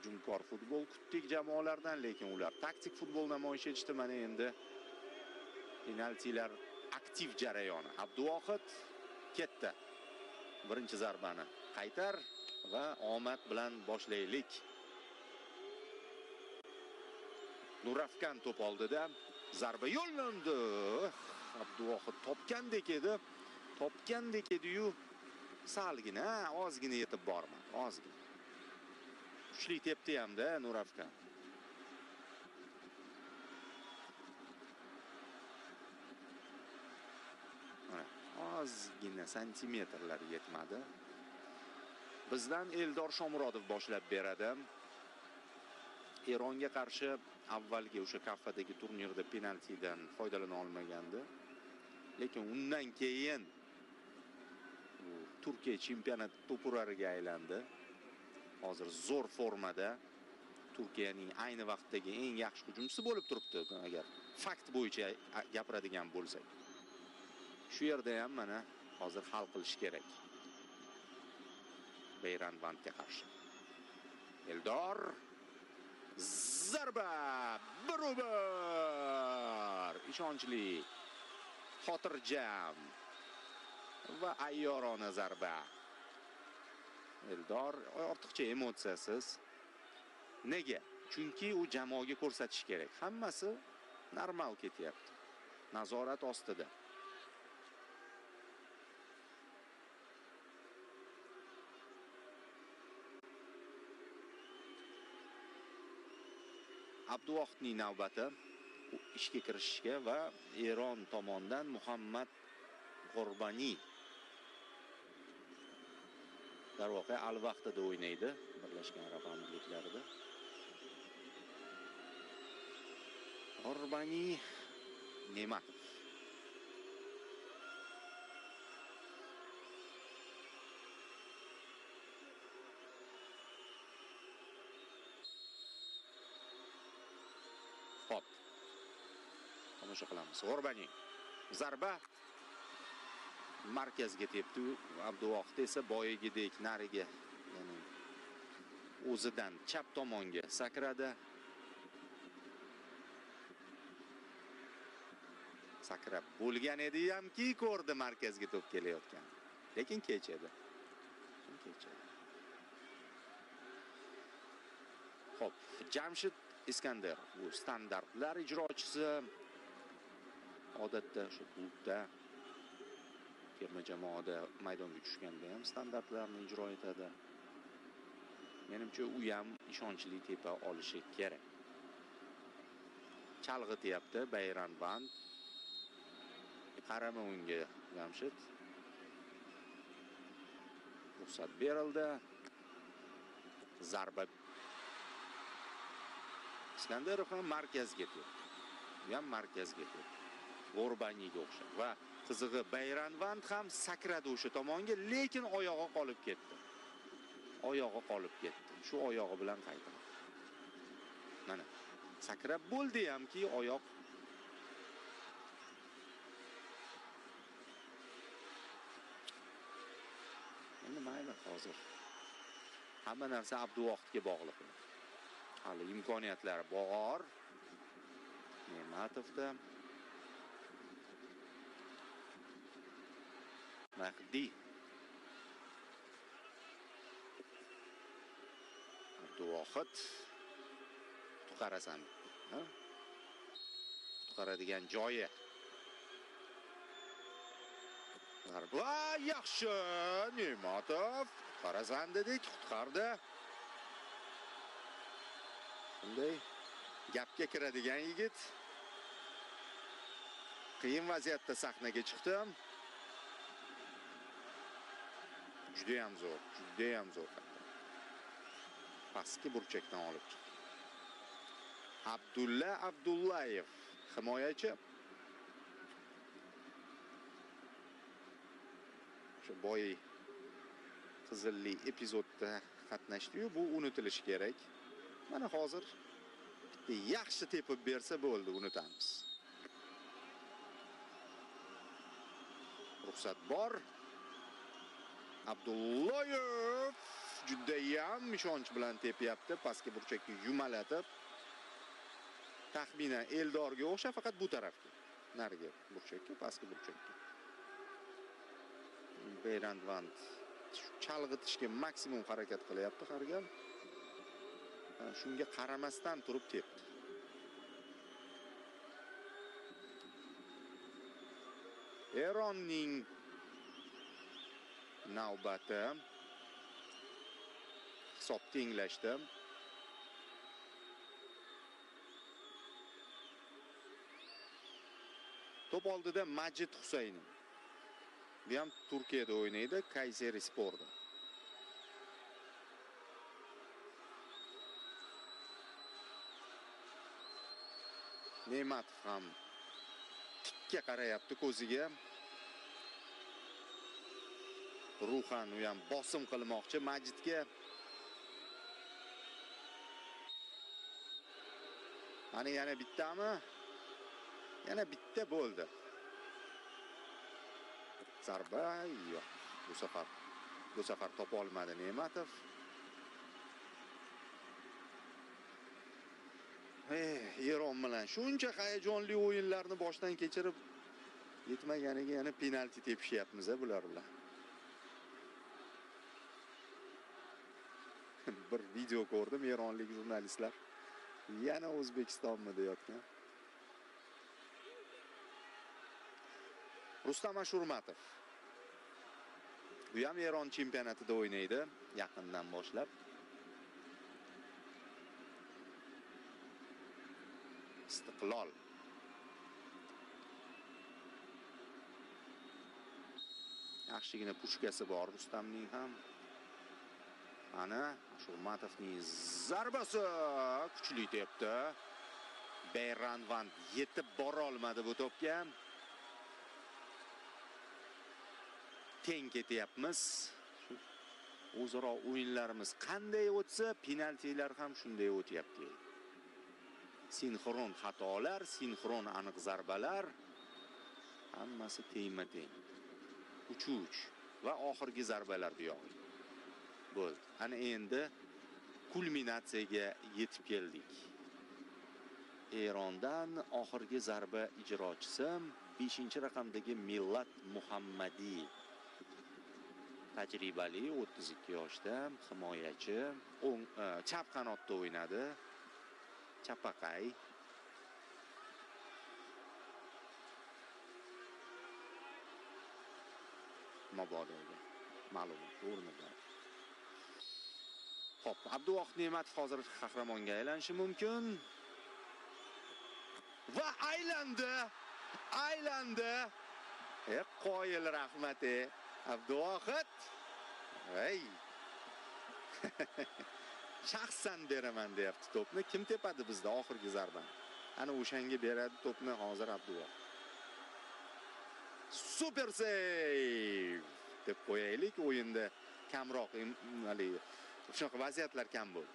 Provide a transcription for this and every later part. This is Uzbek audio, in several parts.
hujumkor futbol kutdik jamoalardan, lekin ular taktik futbol namoyish etishdi. Mana endi penaltilar aktiv jarayoni. Abduvohid ketdi. Birinchi zarbani qaytar va omad bilan boshlaylik. Nuravkan to'p oldida zarba yo'llandi. Abduvohid topgandek edi. Topgandek edi-yu, salgina, ozgina yetib bormadi, ozgina. Kuchli tepdi hamda Nuravkan. Ozgina santimetrlar yetmadi. Bizdan Eldor Shomurodov boshlab beradi. Eronga qarshi avvalgi o'sha kaffadagi turnirda penaltidan foydalana olmagandi. Lekin undan keyin Turkiya chempionat to'purariga aylandi. Hozir zo'r formada. Turkiyaning ayni vaqtdagi eng yaxshi hujumchisi bo'lib turibdi, agar fakt bo'yicha gapiradigan bo'lsak. Shu yerda ham mana hozir hal qilish kerak. Beyranvandga qarshi. Eldor zarba, barobar, ishonchli, xotirjam va ayyorona zarba. Eldor ortiqcha emotsiyasiz. Nega? Chunki u jamoaga ko'rsatish kerak. Hammasi normal ketyapti. Nazorat ostida. Abduvohidning navbati ishga kirishishga va Eron tomonidan Muhammad G'orbani darvoqe al-vaqtida o'ynaydi Birlashgan Arab Amirliklarida. G'orbani Ne'matov. Hop. Tomosha qilamiz. G'orbani zarba markazga tepdi. Abduvohid esa boyagidek nariga, ya'ni o'zidan chap tomonga sakradi. Sakrab bo'lgan edi hamki, ko'rdi markazga to'p kelayotgan. Lekin kech edi. Hop, Jamshid Iskandarov bu standartlar ijrochisi. Odatda shu klubda, terma jamoada maydonga tushganda ham standartlarni ijro etadi. Menimcha u ham ishonchli tepa olishi kerak. Chalg'ityapti Beyranvand. Qarama unga Jamshid. Ruxsat berildi. Zarba. Iskandarov ham markazga tepdi. U ham markazga tepdi. G'orbaniga o'xshab va qizig'i Beyranvand ham sakradi o'sha tomonga, lekin oyog'i qolib ketdi. Shu oyog'i bilan qaytdi. Mana sakrab bo'ldi hamki, oyoq endi mayli, hozir hamma narsa Abduvohidga bog'liq. Hali imkoniyatlari bor. Ne'matovda Mahdi Abduvohid qutqarasan. Qutqaradigan joyi. Zarba yaxshi. Ne'matov qutqarasan dedik, qutqardi. Bunday gapga kiradigan yigit. Qiyin vaziyatda sahnaga chiqdim. Juda ham zo'r. Pastki burchakdan olib chiqdi. Abdulla Abdullayev, himoyachi. Shu boy qizilli epizodda qatnashdi-yu, bu unutilishi kerak. Mana hozir yaxshi tepib bersa bo'ldi, unutamiz. Ruxsat bor. Abdullayev juda ham ishonch bilan tepyapti, pastki burchakka yumalatib. Taxminan Eldorga o'xshab, faqat bu tarafga. Nariga burchakka, pastki burchakka. Beyrand Vand chalg'itishga maksimum harakat qilyapti har gal. Shunga qaramasdan turib tepdi. Eronning navbati. Hisob tenglashdi. Top oldida Majid Husaynov. Bu ham Turkiyada o'ynaydi, Kayserisporda. Ne'matov ham tikka qarayapti ko'ziga. Ruhan u ham bosim qilmoqchi Majidga. Ana yana bittami? Yana bitta bo'ldi. Zarba yo'q. Bu safar topa olmadi Ne'matov. Eron bilan shuncha hayajonli o'yinlarni boshdan kechirib yetmaganiga yana penalti tepishyapmiz bular bilan. Bir video ko'rdim, eronlik jurnalistlar yana O'zbekistonmi deyotgan. Rustam Ashurmatov. Bu ham Eron chempionatida o'ynaydi, yaqindan boshlab. Istiqlol. Yaxshigina pushkasi bor Rustamning ham. Ana Ashurmatovning zarbasi kuchli tepdi. Beyrand Vand yetib bora olmadi bu to'pga. Teng ketyapmiz. O'zaro o'yinlarimiz qanday o'tsa, penaltilar ham shunday o'tyapti. Sinxron xatolar, sinxron aniq zarbalar, hammasi teng-teng. 3-3 va oxirgi zarbalar bu yo'q. Bo'ldi. Ana endi kulminatsiyaga yetib keldik. Erondan oxirgi zarba ijrochisi 5-raqamdagi Millat Muhammadi. Tajribali 32 yoshda himoyachi, chap qanotda o'ynadi. Chapaqay. Mabodoga ma'lumot o'rnida. Xo'p, Abduvohid Ne'matov hozir qahramonga aylanishi mumkin. Va aylandi. Qoyil rahmat Abduvohid. Hey. Shaxsan beraman deyapti to'pni. Kim tepadi bizda oxirgi zarbani? Ana o'shanga beradi to'pni hozir Abduvohid. Super save deb qo'yaylik, o'yinda kamroq shunaqa vaziyatlar kam bo'ldi.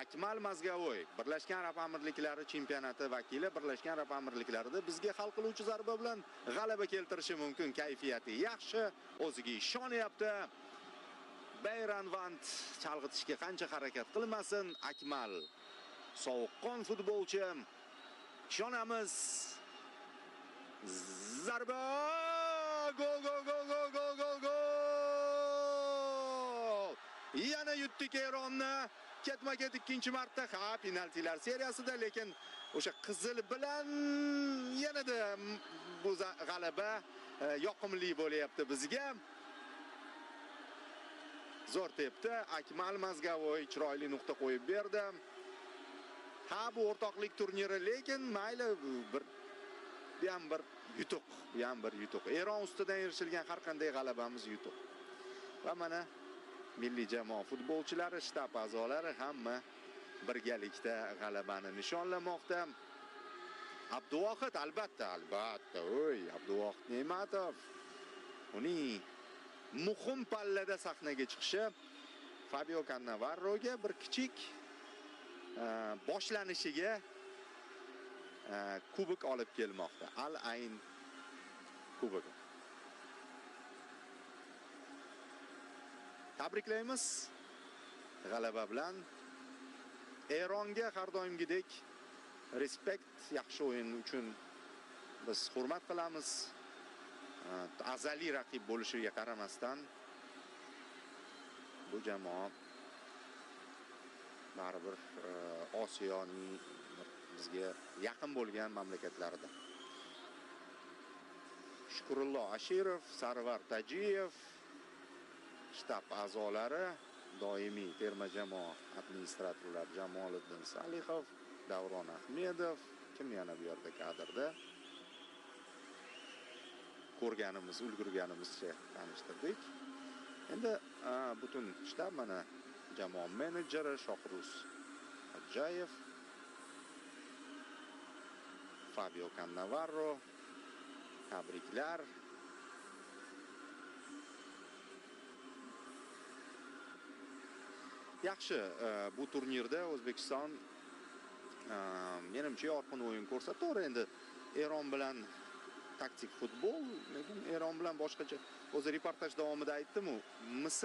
Akmal Mazgavoy, Birlashgan Arab Amirliklari chempionati vakili, Birlashgan Arab Amirliklarida bizga hal qiluvchi zarba bilan g'alaba keltirishi mumkin. Kayfiyati yaxshi, o'ziga ishonyapti. Beyrand Vand chalg'itishga qancha harakat qilmasin, Akmal sovuqqon futbolchi. Ishonamiz. Zarba! Gol! Yana yutdik Eronni. Ketma-ket ikkinchi marta penaltilar seriyasida, lekin o'sha qizil bilan yanada bu g'alaba yoqimli bo'lyapti bizga. Zo'r tepdi. Akmal Mazgavoy chiroyli nuqta qo'yib berdi. Bu o'rtoqlik turniri, lekin mayli, bu ham bir yutuq. Eron ustidan erishilgan har qanday g'alabamiz yutuq. Va mana milliy jamoa futbolchilari, shtab a'zolari hamma birgalikda g'alabani nishonlamoqda. Abduvohid albatta, Abduvohid Ne'matov. Uning muhim pallada sahnaga chiqishi Fabio Cannavaroga bir kichik boshlanishiga kubok olib kelmoqda. Al-Ayn kubogi. Tabriklaymiz g'alaba bilan. Eronga har doimgidek respekt, yaxshi o'yin uchun biz hurmat qilamiz. Azaliy raqib bo'lishiga qaramasdan bu jamoa baribir Osiyoning bizga yaqin bo'lgan mamlakatlarida. Shukurullo Ashirov, Sarvar Tajiyev, shtab a'zolari, doimiy terma jamoa administratorlari Jamoliddin Salihov, Davron Ahmedov, kim yana bu yerda kadrda? Ko'rganimiz, ulgurganimizcha tanishtirdik. Endi butun shtab mana jamoa menejeri Shohruz Xo'jayev, Fabio Cannavaro, tabriklar. Yaxshi, bu turnirda O'zbekiston menimcha yorqin o'yin ko'rsatdi. Endi Eron bilan taktik futbol, lekin Eron bilan boshqacha. O'zi reportaj davomida aytdim-ku, Misr